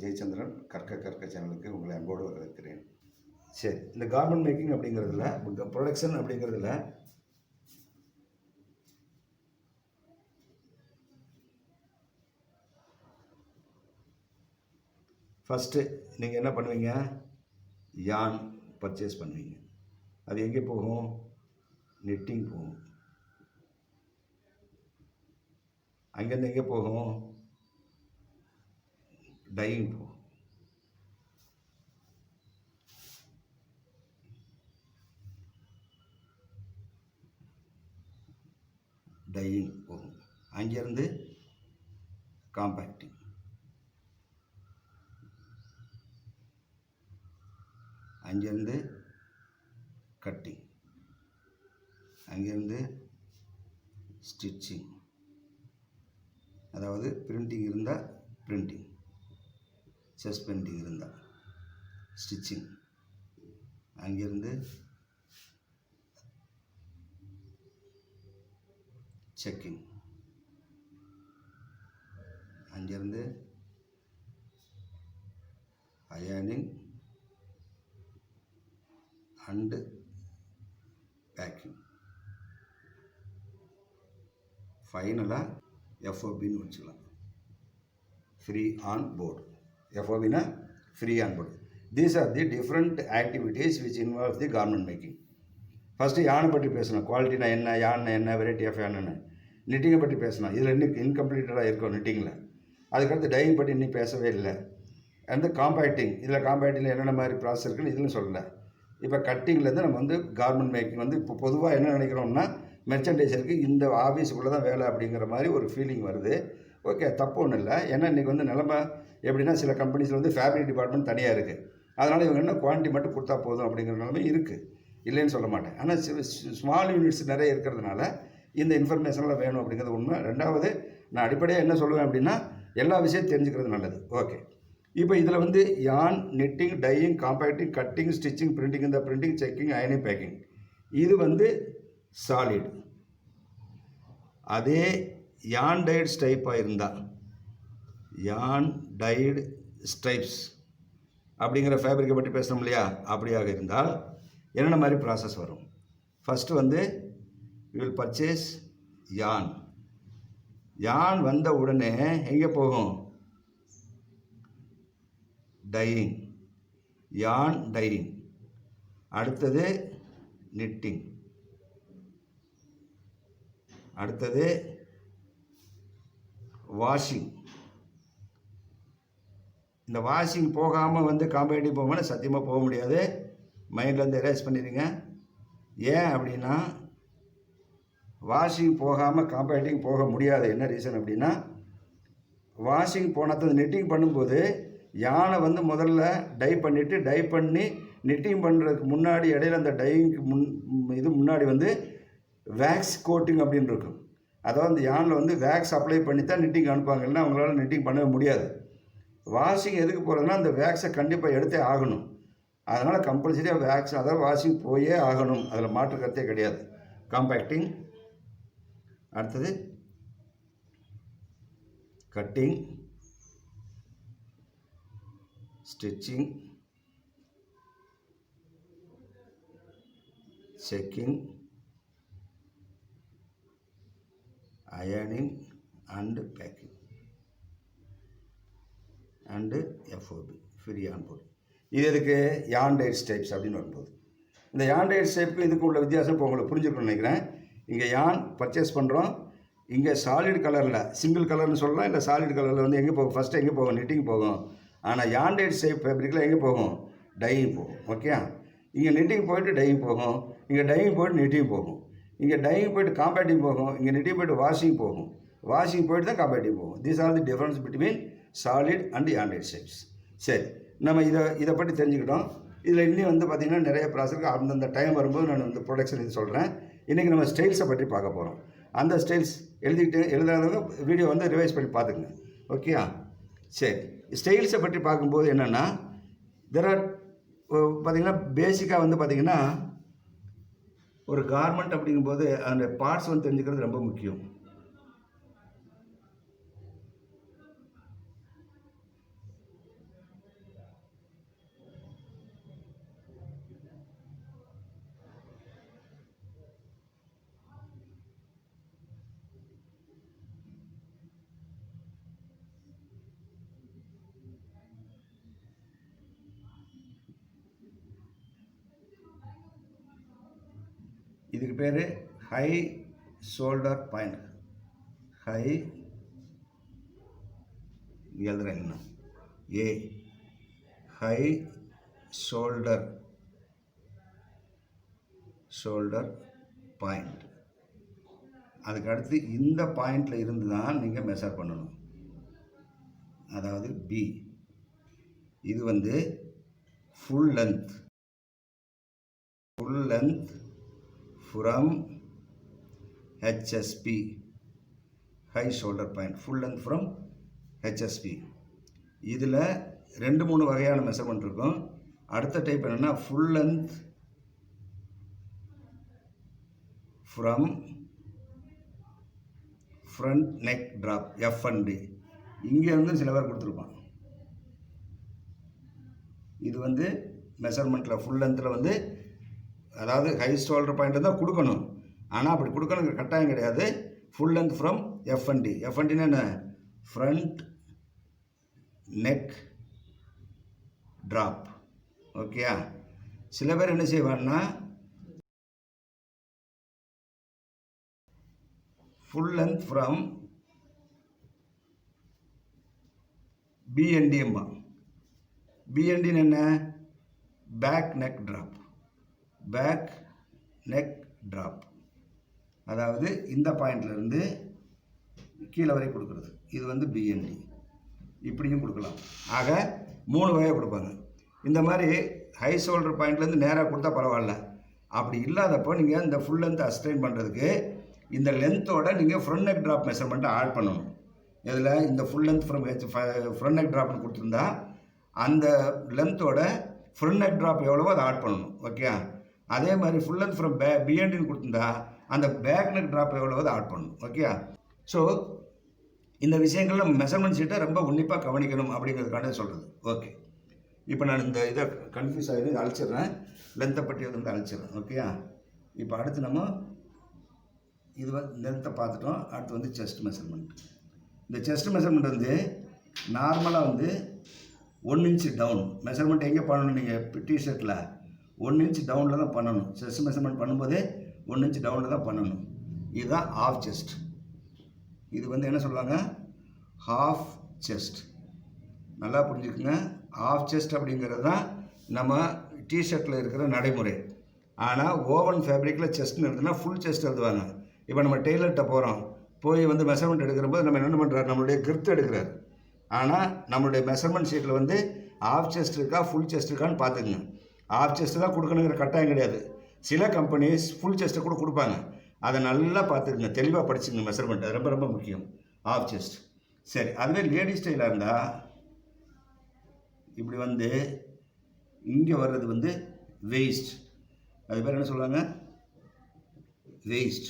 ஜெயச்சந்திரன். கற்க சேனலுக்கு உங்களை அன்போடு வரவேற்கிறேன். சரி, இந்த கார்மெண்ட் மேக்கிங் அப்படிங்கிறதுல, ப்ரொடக்ஷன் அப்படிங்கிறதுல ஃபஸ்ட்டு நீங்கள் என்ன பண்ணுவீங்க? யான் பர்ச்சேஸ் பண்ணுவீங்க. அது எங்கே போகும்? நிட்டிங் போகும். அங்கேருந்து எங்கே போகும்? டையிங் போகும். டையிங் போகும். அங்கேருந்து காம்பேக்டிங், அங்கேருந்து கட்டிங், அங்கேருந்து ஸ்டிச்சிங். அதாவது பிரிண்டிங் இருந்தால் பிரிண்டிங், சஸ்பெண்டிங் இருந்தால் ஸ்டிச்சிங், அங்கேருந்து செக்கிங், அங்கேருந்து அயர்னிங் அண்டு பேக்கிங். ஃபைனலாக எஃப்ஓபின்னு வச்சுக்கலாம், ஃப்ரீ ஆன் போர்டு. எஃப்ஓபினா free on board. These are the different activities which involve the garment making. First யானை பற்றி பேசணும். குவாலிட்டினா என்ன, யானை என்ன, வெரைட்டி ஆஃப் யானைன்னு. நிட்டிங்கை பற்றி பேசணும். இதில் இன்னும் இன்கம்ப்ளீட்டடாக இருக்கும் நிட்டிங்கில். அதுக்கடுத்து டையிங் பற்றி இன்னும் பேசவே இல்லை. அந்த காம்பேக்டிங், இதில் காம்பேக்டிங்கில் என்னென்ன மாதிரி ப்ராசஸ் இருக்குன்னு இதில் சொல்லலை. இப்போ கட்டிங்லேருந்து நம்ம வந்து கார்மெண்ட் மேக்கிங் வந்து இப்போ பொதுவாக என்ன நினைக்கிறோம்னா, மெர்ச்சன்டைசருக்கு இந்த ஆஃபீஸுக்குள்ளே தான் வேலை அப்படிங்கிற மாதிரி ஒரு ஃபீலிங் வருது. ஓகே, தப்பு ஒன்றும் இல்லை. ஏன்னா இன்றைக்கி வந்து நிலமை எப்படின்னா, சில கம்பெனிஸில் வந்து ஃபேப்ரிக் டிபார்ட்மெண்ட் தனியாக இருக்குது. அதனால் இவங்க என்ன குவான்டிட்டி மட்டும் கொடுத்தா போதும் அப்படிங்கிற நிலைமை இருக்குது, இல்லைன்னு சொல்ல மாட்டேன். ஆனால் ஸ்மால் யூனிட்ஸ் நிறைய இருக்கிறதுனால இந்த இன்ஃபர்மேஷன்லாம் வேணும் அப்படிங்கிறது உண்மை. ரெண்டாவது, நான் அடிப்படையாக என்ன சொல்லுவேன் அப்படின்னா, எல்லா விஷயத்தையும் தெரிஞ்சுக்கிறது நல்லது. ஓகே, இப்போ இதில் வந்து yarn, knitting, dyeing, compacting, cutting, stitching, printing, இந்த பிரிண்டிங், செக்கிங், அயனிங், பேக்கிங், இது வந்து சாலிட். அதே யான் டைடு ஸ்டைப்பாக இருந்தால், யான் டைடு ஸ்டைப்ஸ் அப்படிங்கிற ஃபேப்ரிக்கை பற்றி பேசணும் இல்லையா, அப்படியாக இருந்தால் என்னென்ன மாதிரி ப்ராசஸ் வரும்? ஃபஸ்ட்டு வந்து யூ வில் பர்ச்சேஸ் யான். யான் வந்த உடனே எங்கே போகும்? டையிங், யான் டையிங். அடுத்தது நிட்டிங், அடுத்தது வாஷிங். இந்த வாஷிங் போகாமல் வந்து காம்பேக்டிங் போகாமல் சத்தியமாக போக முடியாது. மைண்ட்லேருந்து எரேஸ் பண்ணிடுங்க. ஏன் அப்படின்னா, வாஷிங் போகாமல் காம்பேக்டிங் போக முடியாது. என்ன ரீசன் அப்படின்னா, வாஷிங் போனது நிட்டிங் பண்ணும்போது யானை வந்து முதல்ல டை பண்ணிவிட்டு, டை பண்ணி நிட்டிங் பண்ணுறதுக்கு முன்னாடி இடையில அந்த டையிங்க்கு முன்னாடி வந்து வேக்ஸ் கோட்டிங் அப்படின்னு இருக்கும். அதாவது அந்த யானில் வந்து வேக்ஸ் அப்ளை பண்ணி தான் நிட்டிங் அனுப்பாங்க, இல்லைன்னா அவங்களால நிட்டிங் பண்ணவே முடியாது. வாஷிங் எதுக்கு போகிறதுனா, அந்த வேக்ஸை கண்டிப்பாக எடுத்தே ஆகணும். அதனால் கம்பல்சரியாக வேக்ஸ், அதாவது வாஷிங் போயே ஆகணும். அதில் மாற்று கருத்தே கிடையாது. காம்பேக்டிங், அடுத்தது cutting, stitching, checking, ironing and packing and FOB, free on board. இது எதுக்கு? யான் டைடு ஸ்டைப்ஸ் அப்படின்னு வரும்போது. இந்த யான் டைடு ஸ்டைப்புக்கு இதுக்கு உள்ள வித்தியாசம் இப்போ உங்களுக்கு புரிஞ்சுக்கணும்னு நினைக்கிறேன். இங்கே யான் பர்ச்சேஸ் பண்ணுறோம். இங்கே சாலிட் கலரில், சிங்கிள் கலர்னு சொல்லலாம், இல்லை சாலிட் கலரில் வந்து எங்கே போகும்? ஃபஸ்ட்டு எங்கே போகும்? நிட்டிங் போகும். ஆனால் யான் டைடு ஸ்டைப் ஃபேப்ரிக்கில் எங்கே போகும்? டையிங் போகும். ஓகே, இங்கே நிட்டிங் போயிட்டு டையிங் போகும், இங்கே டையிங் போய்ட்டு நிட்டிங் போகும், இங்கே டையிங் போய்ட்டு காம்பேக்டிங் போகும், இங்கே நிட்டிங் போய்ட்டு வாஷிங் போகும், வாஷிங் போய்ட்டு தான் காம்பேக்டிங் போகும். These are the difference between solid and யான் டைடு ஸ்டைப்ஸ். சரி, நம்ம இதை பற்றி தெரிஞ்சுக்கிட்டோம். இதில் இன்னும் வந்து பார்த்திங்கன்னா நிறைய ப்ராசஸ் அந்தந்த டைம் வரும்போது நான் வந்து ப்ரொடக்ஷன் இது சொல்கிறேன். இன்றைக்கி நம்ம ஸ்டைல்ஸை பற்றி பார்க்க போகிறோம். அந்த ஸ்டைல்ஸ் எழுதாதவங்க வீடியோ வந்து ரிவைஸ் பண்ணி பார்த்துக்குங்க. ஓகேயா? சரி, ஸ்டைல்ஸை பற்றி பார்க்கும்போது என்னென்னா, தெர் ஆர் பார்த்திங்கன்னா பேசிக்காக வந்து பார்த்திங்கன்னா, ஒரு கார்மெண்ட் அப்படிங்கும்போது அந்த பார்ட்ஸ் வந்து தெரிஞ்சுக்கிறது ரொம்ப முக்கியம். இதுக்கு பேர் ஹை ஷோல்டர் பாயிண்ட். ஹை எழுதுறேன் ஏ ஹை ஷோல்டர் பாயிண்ட். அதுக்கு அடுத்து இந்த பாயிண்டில் இருந்து தான் நீங்கள் மெஷர் பண்ணணும். அதாவது பி இது வந்து full length from HSP high shoulder point. Full length from HSP. இதில் 2-3 வகையான மெஷர்மெண்ட் இருக்கும். அடுத்த டைப் என்னென்னா full length from front neck drop FNT. இங்கே வந்து சில பேர் கொடுத்துருப்பான். இது வந்து மெஷர்மெண்ட்டில் ஃபுல் லென்த்தில் வந்து அதாவது ஹை ஷோல்டர் பாயிண்ட் தான் கொடுக்கணும். ஆனால் அப்படி கொடுக்கணுங்கிற கட்டாயம் கிடையாது. Full length from FND. எஃப்என்டின்னா என்ன? Front neck drop. ஓகேயா? சில பேர் என்ன செய்வாங்கன்னா ஃபுல் லென்த் ஃப்ரம் பிஎன்டிஎம்மா. பிஎன்டின்னு என்ன? Back neck drop. அதாவது இந்த பாயிண்ட்லேருந்து கீழே வரை கொடுக்குறது. இது வந்து பிஎன்டி. இப்படியும் கொடுக்கலாம். ஆக 3 வகையாக கொடுப்பாங்க. இந்த மாதிரி ஹை ஷோல்டர் பாயிண்ட்லேருந்து நேராக கொடுத்தா பரவாயில்ல. அப்படி இல்லாதப்போ நீங்கள் இந்த ஃபுல் லென்த் அஸ்டைன் பண்ணுறதுக்கு இந்த லென்த்தோட நீங்கள் ஃப்ரண்ட் நெக் ட்ராப் மெஷர்மெண்ட்டை ஆட் பண்ணணும். இதில் இந்த full length from front neck ட்ராப்னு கொடுத்துருந்தா அந்த லென்த்தோட ஃப்ரண்ட் நெக் ட்ராப் எவ்வளவோ அதை ஆட் பண்ணணும். ஓகே? அதே மாதிரி ஃபுல் லென்த் ஃப்ரம் பிஎன்டின்னு கொடுத்துருந்தா அந்த பேக் நெக் ட்ராப் எவ்வளவோ அதை ஆட் பண்ணணும். ஓகே? ஸோ இந்த விஷயங்கள் நம்ம மெஷர்மெண்ட் ஷீட்டை ரொம்ப உன்னிப்பாக கவனிக்கணும் அப்படிங்கிறதுக்கான சொல்கிறது. ஓகே, இப்போ நான் இந்த இதை கன்ஃபியூஸ் ஆகிடும், இதை அழிச்சிடுறேன். லென்த்தை பற்றி வந்து அழிச்சிடுறேன். ஓகேயா? இப்போ அடுத்து நம்ம இது லென்த்தை பார்த்துட்டோம். அடுத்து வந்து செஸ்ட் மெஷர்மெண்ட். இந்த செஸ்ட் மெஷர்மெண்ட் வந்து நார்மலாக வந்து 1 இன்ச் டவுன் மெஷர்மெண்ட் எங்கே பண்ணணும்? நீங்கள் டிஷர்ட்டில் 1 இன்ச் டவுனில் தான் பண்ணணும். செஸ்ட் மெஷர்மெண்ட் பண்ணும்போது 1 இன்ச் டவுனில் தான் பண்ணணும். இதுதான் ஆஃப் செஸ்ட். இது வந்து என்ன சொல்லுவாங்க? Half chest. நல்லா புரிஞ்சுக்குங்க. ஆஃப் செஸ்ட் அப்படிங்கிறது தான் நம்ம டிஷர்ட்டில் இருக்கிற நடைமுறை. ஆனால் ஓவன் ஃபேப்ரிக்கில் செஸ்ட்னு எழுதுனா ஃபுல் செஸ்ட் எழுதுவாங்க. இப்போ நம்ம டெய்லர்கிட்ட போய் வந்து மெஷர்மெண்ட் எடுக்கிறபோது நம்ம என்ன பண்ணுறாரு? நம்மளுடைய கிருத்து எடுக்கிறார். ஆனால் நம்மளுடைய மெஷர்மெண்ட் ஷீட்டில் வந்து ஆஃப் செஸ்ட் இருக்கா ஃபுல் செஸ்ட் இருக்கான்னு பார்த்துக்குங்க. ஆஃப் செஸ்ட்டு தான் கொடுக்கணுங்கிற கட்டாயம் கிடையாது. சில கம்பெனிஸ் ஃபுல் செஸ்ட்டை கூட கொடுப்பாங்க. அதை நல்லா பார்த்துக்குங்க, தெளிவாக படிச்சுங்க. மெஷர்மெண்ட் அது ரொம்ப ரொம்ப முக்கியம். Half chest. சரி, அதுவே லேடிஸ் ஸ்டைலாக இருந்தால் இப்படி வந்து இங்கே வர்றது வந்து வெயிஸ்ட். அது பேர் என்ன சொல்லுவாங்க? வெயிஸ்ட்.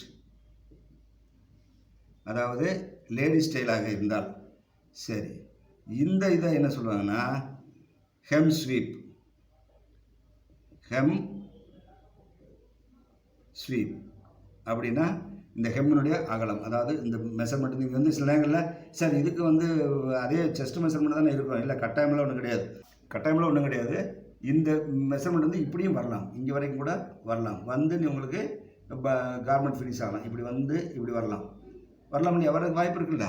அதாவது லேடிஸ் ஸ்டைலாக இருந்தால். சரி, இந்த இதை என்ன சொல்லுவாங்கன்னா ஹெம் ஸ்வீப். அப்படின்னா இந்த ஹெம்மினுடைய அகலம், அதாவது இந்த மெஷர்மெண்ட். நீங்கள் வந்து சில நேரங்களில் சார் இதுக்கு வந்து அதே செஸ்ட் மெஷர்மெண்ட் தானே இருக்கும். இல்லை, கட்டாயமெல்லாம் ஒன்றும் கிடையாது. இந்த மெஷர்மெண்ட் வந்து இப்படியும் வரலாம், இங்கே வரைக்கும் கூட வரலாம். வந்து உங்களுக்கு கார்மெண்ட் ஃபினிஷ் ஆகலாம். இப்படி வந்து இப்படி வரலாம் இல்லையா? வர வாய்ப்பு இருக்குல்ல.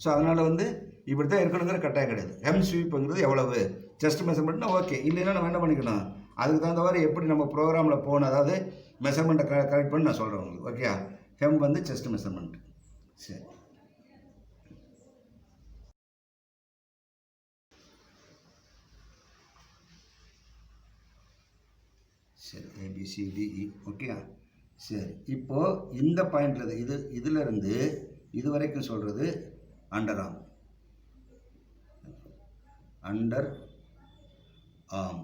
ஸோ அதனால் வந்து இப்படி தான் இருக்கணுங்கிற கட்டாயம் கிடையாது. ஹெம் ஸ்வீப்புங்கிறது எவ்வளவு செஸ்ட் மெஷர்மெண்ட்னா ஓகே. இல்லைன்னா நம்ம என்ன பண்ணிக்கணும்? அதுக்கு தகுந்த மாதிரி எப்படி நம்ம ப்ரோக்ராமில் போகணும், அதாவது மெஷர்மெண்ட்டை கரெக்ட் பண்ணி நான் சொல்கிறேன் உங்களுக்கு. ஓகே? ஹெம் வந்து செஸ்ட் மெஷர்மெண்ட். சரி, ABCDE. ஓகே? சரி, இப்போது இந்த பாயிண்டில் இதிலிருந்து இது வரைக்கும் சொல்கிறது அண்டர் ஆர்ம்.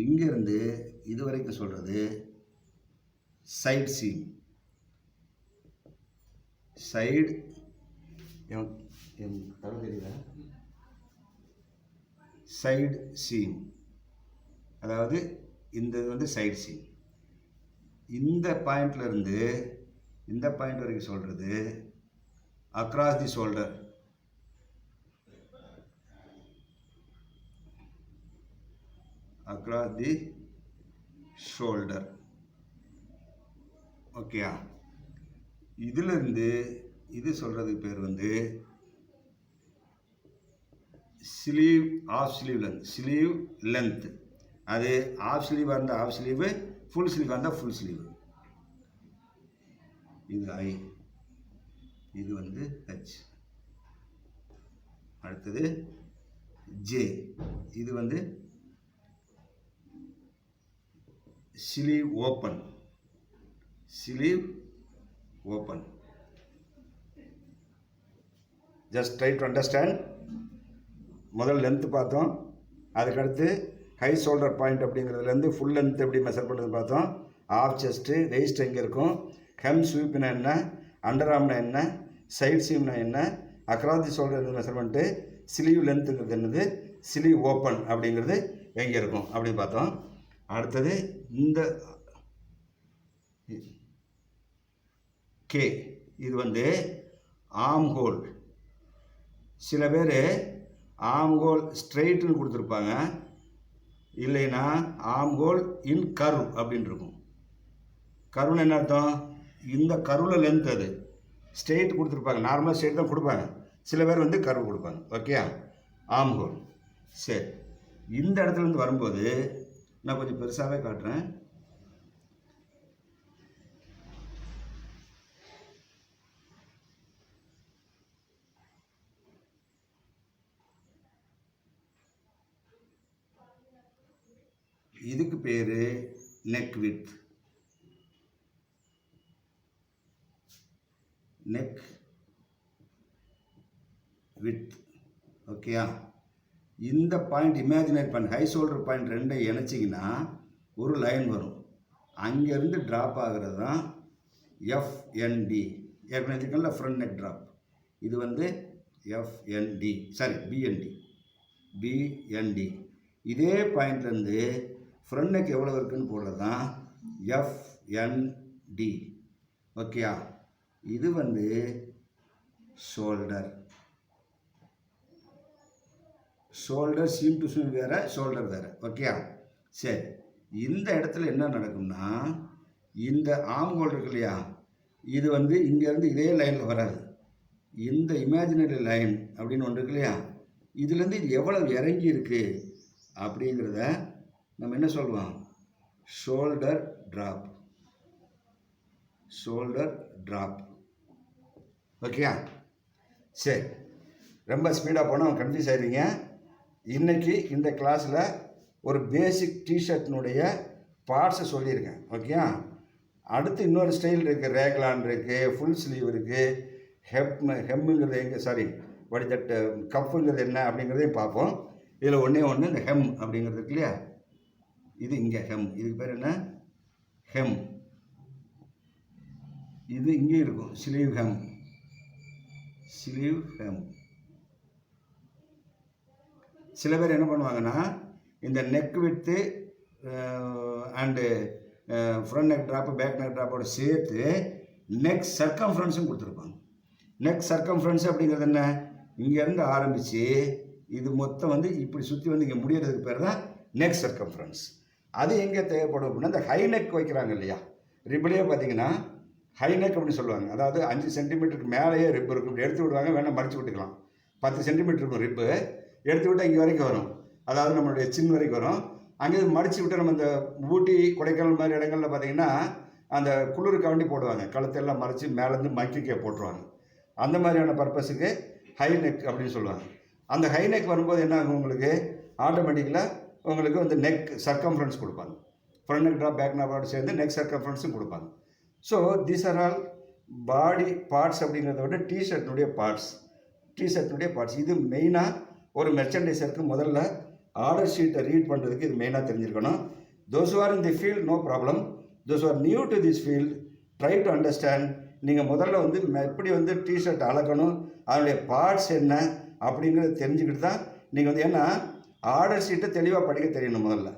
இங்கேருந்து இது வரைக்கும் சொல்கிறது சைடு சீம். சைடு சீம், அதாவது இந்த இது வந்து சைடு சீம். இந்த பாயிண்ட்ல இருந்து இந்த பாயிண்ட் வரைக்கும் சொல்கிறது அக்ராஸ் தி ஷோல்டர். ஓகேயா? இதிலிருந்து இது சொல்கிறதுக்கு பேர் வந்து sleeve, of sleeve length. Sleeve length அது ஆஃப் ஸ்லீவாக இருந்தால் ஆஃப் ஸ்லீவு, ஃபுல் ஸ்லீவாக இருந்தால் ஃபுல் ஸ்லீவு. இது ஐ, இது வந்து ஹெச். அடுத்தது ஜே, இது வந்து sleeve open. Sleeve open. Just try to understand. முதல் லென்த்து பார்த்தோம், அதுக்கடுத்து ஹை ஷோல்டர் பாயிண்ட் அப்படிங்கிறதுலேருந்து ஃபுல் லென்த் எப்படி மெஷர் பண்ணுறது பார்த்தோம். ஆஃப் செஸ்ட்டு, வெயிஸ்ட் எங்கே இருக்கும், ஹெம் ஸ்வீப்னா என்ன, அண்டர் ஆர்ம்னா என்ன, சைட் சீம்னா என்ன, across the shoulder measurement, sleeve லென்த்துங்கிறது என்னது, ஸ்லீவ் ஓப்பன் அப்படிங்கிறது எங்கே இருக்கும் அப்படின்னு பார்த்தோம். அடுத்தது இந்த கே, இது வந்து ஆர்ம் ஹோல். சில பேர் ஆர்ம் ஹோல் ஸ்ட்ரெயிட்னு கொடுத்துருப்பாங்க, இல்லைன்னா ஆர்ம் ஹோல் இன் கர்வ் அப்படின்னு இருக்கும். கர்வ்னு என்ன அர்த்தம், இந்த கர்வில் லென்த் அது ஸ்ட்ரெயிட் கொடுத்துருப்பாங்க. நார்மலாக ஸ்ட்ரெயிட் தான் கொடுப்பாங்க, சில பேர் வந்து கர்வ் கொடுப்பாங்க. Okay, arm whole. சரி, இந்த இடத்துலேருந்து வரும்போது நான் கொஞ்சம் பெருசாகவே காட்டுறேன். இதுக்கு பேர் நெக் வித். Neck with. ஓகேயா? இந்த point imaginary point, high shoulder point ரெண்டை இணைச்சிங்கன்னா ஒரு லைன் வரும். அங்கேருந்து ட்ராப் ஆகிறது தான் எஃப்என்டி. ஏற்கனவே ஃப்ரண்ட் நெக் ட்ராப். இது வந்து எஃப்என்டி, சாரி பிஎன்டி. பிஎன்டி. இதே பாயிண்ட்லேருந்து ஃப்ரண்ட் நெக் எவ்வளோ இருக்குன்னு போடுறது தான் எஃப்என்டி. ஓகேயா? இது வந்து shoulder. Shoulder seam to seam வேறு, ஷோல்டர் வேறு. ஓகேயா? சரி, இந்த இடத்துல என்ன நடக்கும்னா, இந்த ஆர்ம் ஹோல் இருக்கு இல்லையா, இது வந்து இங்கேருந்து இதே லைனில் வராது. இந்த இமேஜினரி லைன் அப்படின்னு ஒன்று இருக்கு இல்லையா, இதுலேருந்து இது எவ்வளோ இறங்கி இருக்குது அப்படிங்கிறத நம்ம என்ன சொல்லுவோம், ஷோல்டர் ட்ராப். Shoulder drop. ஓகேயா? சரி, ரொம்ப ஸ்பீடாக போனால் கன்ஃபியூஸ் ஆகிடுவீங்க. இன்றைக்கி இந்த கிளாஸில் ஒரு பேசிக் டிஷர்ட்னுடைய பார்ட்ஸை சொல்லியிருக்கேன். ஓகேயா? அடுத்து இன்னொரு ஸ்டைல் இருக்குது, ரேக்லான் இருக்குது, ஃபுல் ஸ்லீவ் இருக்குது, ஹெம்முங்கிறது எங்கே, சாரி வாட் இஸ் தட், கப்புங்கிறது என்ன அப்படிங்கிறதையும் பார்ப்போம். இதில் ஒன்றே ஒன்று, இந்த ஹெம் அப்படிங்கிறது இருக்கு இல்லையா, இது இங்கே ஹெம். இதுக்கு பேர் என்ன, ஹெம். இது இங்கே இருக்கும், ஸ்லீவ் ஹெம். Sleeve hem. சில பேர் என்ன பண்ணுவாங்கன்னா, இந்த neck width and front neck drop, back neck ட்ராப்போட சேர்த்து நெக் சர்க்கம்ஃபரன்ஸும் கொடுத்துருப்பாங்க. நெக் சர்க்கம்ஃபரன்ஸ் அப்படிங்கிறது என்ன, இங்கேருந்து ஆரம்பித்து இது மொத்தம் வந்து இப்படி சுற்றி வந்து இங்கே முடியறதுக்கு பேர் தான் நெக் சர்க்கம்ஃபரன்ஸ். அது எங்கே தேவைப்படும் அப்படின்னா, இந்த ஹை நெக் வைக்கிறாங்க இல்லையா, ரிப்பிலே பார்த்தீங்கன்னா ஹை நெக் அப்படின்னு சொல்லுவாங்க. அதாவது 5 சென்டிமீட்டருக்கு மேலேயே ரிப்பு இருக்கும். இப்படி எடுத்து விடுவாங்க, வேணால் மடித்து விட்டுக்கலாம். 10 சென்டிமீட்டர் இருக்கும் ரிப்பு, எடுத்து விட்டால் இங்கே வரைக்கும் வரும். அதாவது நம்மளுடைய சின் வரைக்கும் வரும். அங்கே மடித்து விட்டு நம்ம இந்த ஊட்டி, கொடைக்கானல் மாதிரி இடங்களில் பார்த்தீங்கன்னா அந்த குளிருக்கு வண்டி போடுவாங்க, கழுத்தெல்லாம் மறைச்சி மேலேருந்து மக்கிக்க போட்டுருவாங்க. அந்த மாதிரியான பர்பஸுக்கு ஹை நெக் அப்படின்னு சொல்லுவாங்க. அந்த ஹை நெக் வரும்போது என்ன ஆகும், உங்களுக்கு ஆட்டோமேட்டிக்கலாக உங்களுக்கு வந்து நெக் சர்க்கம்ஃபரன்ஸ் கொடுப்பாங்க. ஃப்ரண்ட் நெக் ட்ராப், பேக் நெக்கோட சேர்ந்து நெக் சர்க்கம்ஃபரன்ஸும் கொடுப்பாங்க. So these are all body parts அப்படிங்கிறத விட டிஷர்ட்னுடைய பார்ட்ஸ். டிஷர்ட்னுடைய பார்ட்ஸ் இது மெயினாக ஒரு மெர்ச்சன்டைசருக்கு முதல்ல ஆர்டர் ஷீட்டை ரீட் பண்ணுறதுக்கு இது மெயினாக தெரிஞ்சிருக்கணும். Those are in the field no problem. Those are new to this field try to understand. நீங்கள் முதல்ல வந்து எப்படி வந்து டிஷர்ட் அளக்கணும், அதனுடைய பார்ட்ஸ் என்ன அப்படிங்கிறத தெரிஞ்சுக்கிட்டு தான் நீங்கள் வந்து, ஏன்னா ஆர்டர் ஷீட்டை தெளிவாக படிக்க தெரியணும். முதல்ல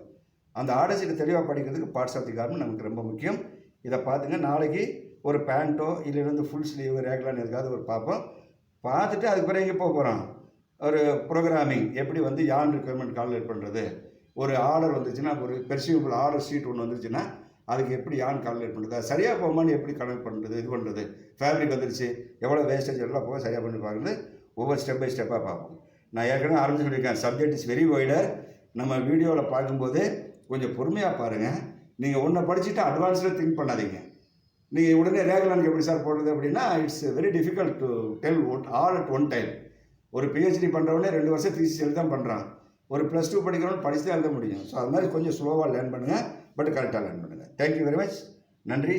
அந்த ஆர்டர் ஷீட்டை தெளிவாக படிக்கிறதுக்கு பார்ட்ஸ் ஆஃப் தி கார்மெண்ட் நமக்கு ரொம்ப முக்கியம். இதை பார்த்துங்க. நாளைக்கு ஒரு பேண்ட்டோ இல்லை வந்து ஃபுல் ஸ்லீவ் ரேக்லான்னு எதுக்காவது ஒரு பார்ப்போம். பார்த்துட்டு அதுக்கு பிறகு எங்கே போக போகிறோம், ஒரு ப்ரோக்ராமிங் எப்படி வந்து யான் ரிக்வயர்மெண்ட் கால்குலேட் பண்ணுறது. ஒரு ஆர்டர் வந்துச்சுன்னா, ஒரு பெர்சியூபிள் ஆர்டர் ஷீட் ஒன்று வந்துச்சுன்னா அதுக்கு எப்படி யான் கால்குலேட் பண்ணுறது, அது சரியாக போகுமான்னு எப்படி கனெக்ட் பண்ணுறது, இது பண்ணுறது, ஃபேப்ரிக் வந்துருச்சு எவ்வளோ வேஸ்டேஜ் எல்லாம் போக சரியாக பண்ணி பார்க்குறது, ஒவ்வொரு ஸ்டெப் பை ஸ்டெப்பாக பார்ப்போம். நான் ஏற்கனவே ஆரம்பிச்சு சொல்லியிருக்கேன், சப்ஜெக்ட் இஸ் வெரி வைடர். நம்ம வீடியோவில் பார்க்கும்போது கொஞ்சம் பொறுமையாக பாருங்கள். நீங்கள் ஒன்றை படிச்சுட்டு அட்வான்ஸில் திங்க் பண்ணாதீங்க. நீங்கள் உடனே ரேகுலனுக்கு எப்படி சார் போடுறது அப்படின்னா, it's very difficult to tell all at one time. ஒரு பிஹெச்டி பண்ணுறவனே 2 வருஷம் தீசிஸ் எழுதி தான் பண்ணுறான். ஒரு +2 படிக்கிறவன் படிச்சு தான் எழுத முடியும். ஸோ அது மாதிரி கொஞ்சம் ஸ்லோவாக லேர்ன் பண்ணுங்கள், பட் கரெக்டாக லேர்ன் பண்ணுங்கள். Thank you very much. நன்றி.